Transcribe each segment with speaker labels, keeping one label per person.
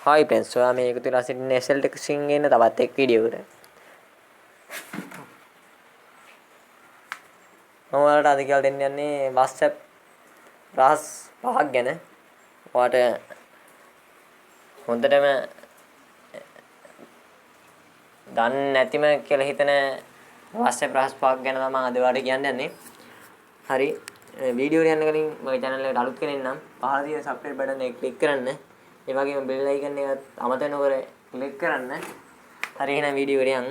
Speaker 1: Hi friends, so I'm එකතු වෙලා සිටින SL ටෙක්සින් කියන තවත් එක් වීඩියෝ එකට. මම ඔයාලට අද කියලා දෙන්න යන්නේ WhatsApp රහස් පහක් ගැන. ඔයාලට හොඳටම දන්නේ නැතිම කියලා හිතන WhatsApp රහස් පහක් ගැන තමයි අද ඔයාලට කියන්න යන්නේ. හරි. වීඩියෝ එක යන්න කලින් මගේ channel එකට අලුත් කෙනෙක් නම් පහළ තියෙන subscribe button එක click කරන්න. ඒ වගේම bell icon එක අමතක නොකර click කරන්න. හරි එහෙනම් වීඩියෝ එකට යන්න.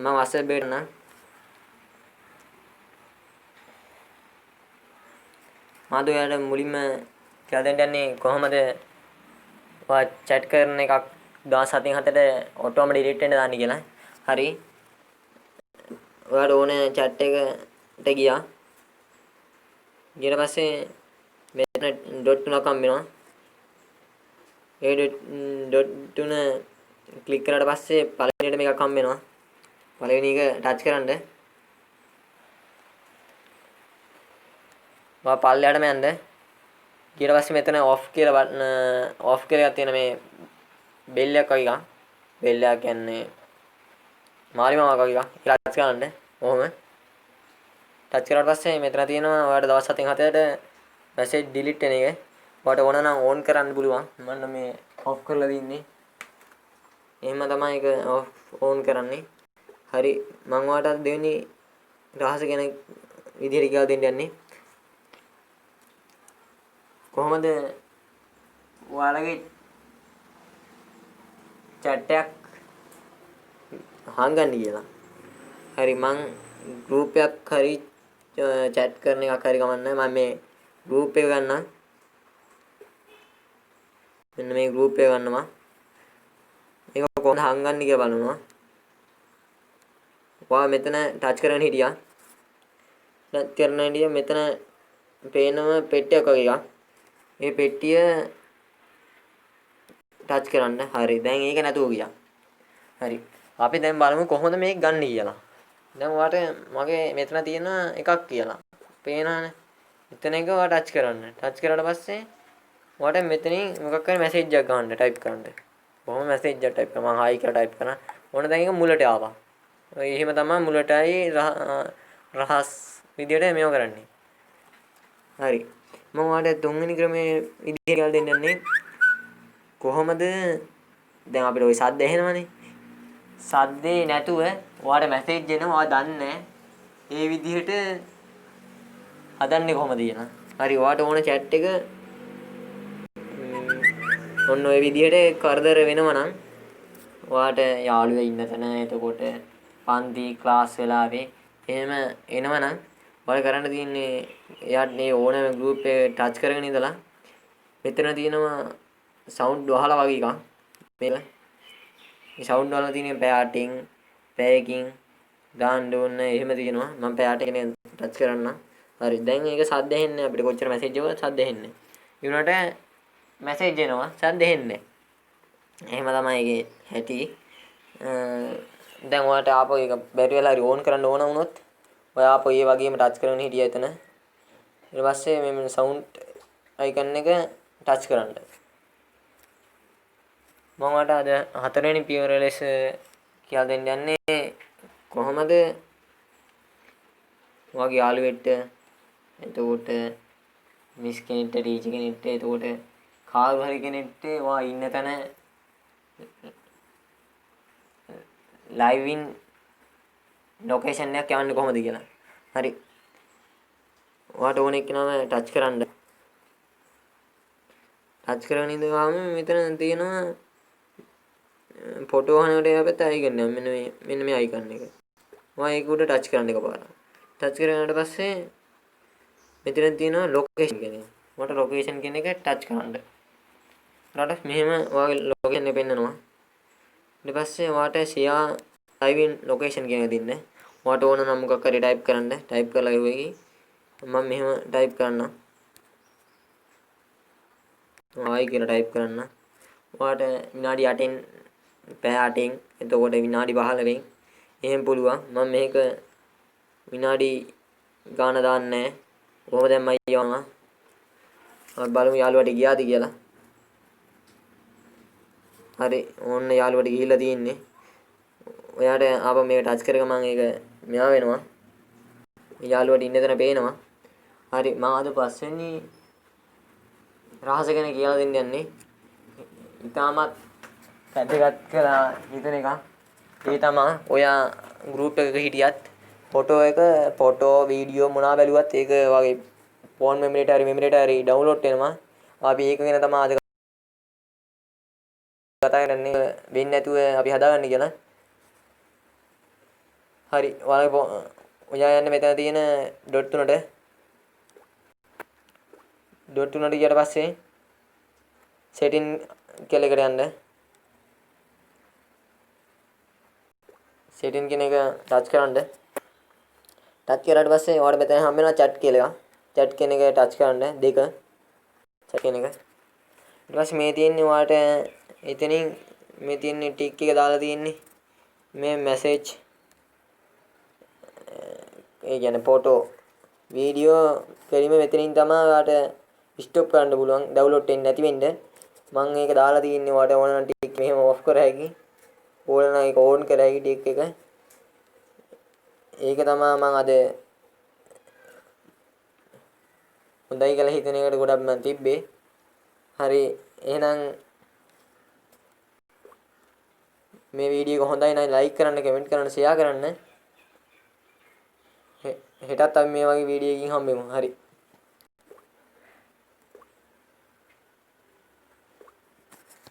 Speaker 1: මම WhatsApp එකට නම් මාද ඔයාලට මුලින්ම කියලා දෙන්න යන්නේ කොහොමද ඔයා chat කරන එකක් 17න් 7ට ඔටෝම ඩිලීට් වෙන්න දාන්නේ කියලා. හරි. ඔයාලට ඕනේ chat එකට ගියා. ඊට පස්සේ මෙතන ඩොට් තුනක් හම්බ වෙනවා. ඒ ඩොට් තුන ක්ලික් කරාට පස්සේ පළවෙනියට මේකක් හම්බ වෙනවා. පළවෙනි එක ටච් කරන්න. ඔයා පල්ලෙහාටම යන්න. ඊට පස්සේ මෙතන ඔෆ් කියලා බටන් ඔෆ් කියලා එකක් තියෙන මේ බෙල් එකක් වගේ එකක්. බෙල් එක කියන්නේ මාරිමාවක් වගේ එකක්. ඒක ටච් කරන්න. ඔහොම. ටච් කරාට පස්සේ මෙතන තියෙනවා ඔයාලට දවස් 7න් 7ට මැසේජ් ඩිලීට් වෙන එක. ඔයාලට ඕන නම් ඕන් කරන්න පුළුවන්. මම මේ ඔෆ් කරලා දින්නේ. එහෙම තමයි ඒක ඕන් කරන්නේ. හරි මම ඔයාලට දෙවෙනි රහස ගැන විදිහට කියලා දෙන්න යන්නේ. කොහොමද ඔයාලගේ chat එකක් හංගන්නේ කියලා. හරි මං group එකක් හරි chat කරන එකක් හරි ගමන්නේ මම මේ group එක ගන්නම්. මෙන්න මේ group එක ගන්නවා. ඒක කොහොමද හංගන්නේ කියලා බලනවා. ඔයා මෙතන ටච් කරගෙන හිටියා. ටච් කරන හිටිය මෙතන පේනම පෙට්ටියක් වගේ එකක්. මේ පෙට්ටිය ටච් කරන්න. හරි. දැන් ඒක නැතුව ගියා. හරි. අපි දැන් බලමු කොහොමද මේක ගන්න කියලා. දැන් ඔයාට මගේ මෙතන තියෙන එකක් කියලා. පේනවනේ. මෙතන එක ඔයා ටච් කරන්න. ටච් කරාට පස්සේ ඔයාට මෙතනින් මොකක් හරි මැසේජ් එකක් ගන්න ටයිප් කරන්න. කොහොම මැසේජ් එකක් ටයිප් කරා. මම හායි කියලා ටයිප් කරා. ඕන දැන් ඒක මුලට ආවා. එහෙම තමයි මුලටයි රහස් විදියට මේව කරන්නේ. හරි. මම ඔයාලට තුන්වෙනි ක්‍රමයේ විදිය කියලා දෙන්න යන්නේ කොහොමද දැන් අපිට ওই සද්ද ඇහෙනවනේ. සද්දේ නැතුව ඔයාලට මැසේජ් එනවා ඔයා දන්නේ ඒ විදිහට හදන්නේ කොහොමද කියන. හරි ඔයාලට ඕන chat එක ඔන්න ඔය විදිහට කරදර වෙනවා නම් ඔයාට යාළුවෝ ඉන්න තැන එතකොට පන්ති ක්ලාස් වෙලාවේ එහෙම එනවනම් ඔයාලා කරන්න තියෙන්නේ එයාට මේ ඕනම group එක ටච් කරගෙන ඉඳලා මෙතන තියෙනවා sound වහලා වගේ එකක්. මේක මේ sound වල තියෙන පැටිං පැයකින් දාන්න ඕන එහෙම තියෙනවා. මම පැයට කෙනෙක් ටච් කරන්න. හරි දැන් මේක සද්ද ඇහෙන්නේ අපිට කොච්චර මැසේජ් එකක් සද්ද ඇහෙන්නේ. ඒ වුණාට මැසේජ් එනවා සද්ද ඇහෙන්නේ. එහෙම තමයි ඒකේ හැටි. දැන් ඔයාලට ආපහු ඒක බැරි වෙලා හරි ඕන් කරන්න ඕන වුණොත් ඔයා ආපහු ඒ වගේම ටච් කරගෙන හිටියා එතන. ඊට පස්සේ මේ සවුන්ඩ් අයිකන් එක ටච් කරන්න. මම ඔයාලට අද හතරවෙනි පියවර ලෙස කියලා දෙන්න යන්නේ කොහොමද ඔයාගේ යාළුවෙක්ට එතකොට මිස් කෙනෙක්ට ටීචර් කෙනෙක්ට එතකොට කාරු හරි කෙනෙක්ට ඔයා ඉන්න තැන ලයිව් ඉන් ලොකේෂන් එකක් යවන්න කොහොමද කියලා. හරි. ඔයාට ඕන එක්කනම ටච් කරන්න. ටච් කරගෙන ඉඳලාම මෙතන තියෙනවා ෆොටෝ වහනකට යපෙත් අයිකන් එක. මෙන්න මේ අයිකන් එක. ඔයා ඒක උඩ ටච් කරන්න එකපාරක්. ටච් කරනාට පස්සේ මෙතන තියෙනවා ලොකේෂන් කියන එක. ඔයාට ලොකේෂන් කියන එක ටච් කරන්න. ඊට මෙහෙම ඔයාගේ ලොකේෂන් එක පෙන්නනවා. ඊට පස්සේ ඔයාට share live in location කියන එක දෙන්න. ඔයාට ඕන නම් මොකක් හරි ටයිප් කරන්න. ටයිප් කරලා ඉවරයි. මම මෙහෙම ටයිප් කරන්න. ආයි කියලා ටයිප් කරන්න. ඔයාට විනාඩි 8න් පැය 8න් එතකොට විනාඩි 15න් එහෙම පුළුවන්. මම මේක විනාඩි ගාන දාන්නේ නැහැ. කොහොම දැම්මයි යවනවා. බලමු යාළුවාට ගියාද කියලා. හරි ඕන්න යාළුවට ගිහිල්ලා තියෙන්නේ. ඔයාට ආපහු මේක ටච් කරගම මම ඒක මෙයා වෙනවා. යාළුවට ඉන්න තැන පේනවා. හරි මම අද පස්වෙනි රහස ගැන කියලා දෙන්න යන්නේ. ඉතාමත් වැදගත් කියලා හිතන එක. ඒ තමයි ඔයා ගෲප් එකක හිටියත් ෆොටෝ වීඩියෝ මොනවා බැලුවත් ඒක වගේ ෆෝන් මෙමරියට හරි ඩවුන්ලෝඩ් වෙනවා. අපි ඒක ගැන තමයි අද කතා කරන්නේ වෙන්නේ නැතුව අපි හදාගන්න කියලා. හරි ඔයා යන්නේ මෙතන තියෙන ඩොට් තුනට. ඩොට් තුනට ගියට පස්සේ සෙටින් කියලා එකට යන්න. සෙටින් කියන එක ටච් කරන්න. ටච් කරාට පස්සේ ඔයාලට මෙතන හම්බ වෙනවා chat කියලා එකක්. chat කියන එක ටච් කරන්න දෙක. chat කියන එක. ඊට පස්සේ මේ තියෙන්නේ ඔයාලට එතනින් මේ තියෙන්නේ ටික් එක දාලා තියෙන්නේ. මේ මැසේජ් ඒ කියන්නේ ෆොටෝ වීඩියෝ කෙලිම මෙතනින් තමයි ඔයාලට ස්ටොප් කරන්න පුළුවන් ඩවුන්ලෝඩ් වෙන්නේ නැති වෙන්න. මම ඒක දාලා තියෙන්නේ ඔයාලට ඕන නම් ටික් මෙහෙම ඔෆ් කර හැකි. ඕන නම් ඒක ඕන් කර හැකි ටික් එක. ඒක තමයි මම අද හොඳයි කියලා හිතන එකට ගොඩක් මම තිබ්බේ. හරි එහෙනම් මේ වීඩියෝ එක හොඳයි නම් ලයික් කරන්න, කමෙන්ට් කරන්න, ෂෙයා කරන්න. හෙටත් අපි මේ වගේ වීඩියෝ එකකින් හම්බෙමු. හරි.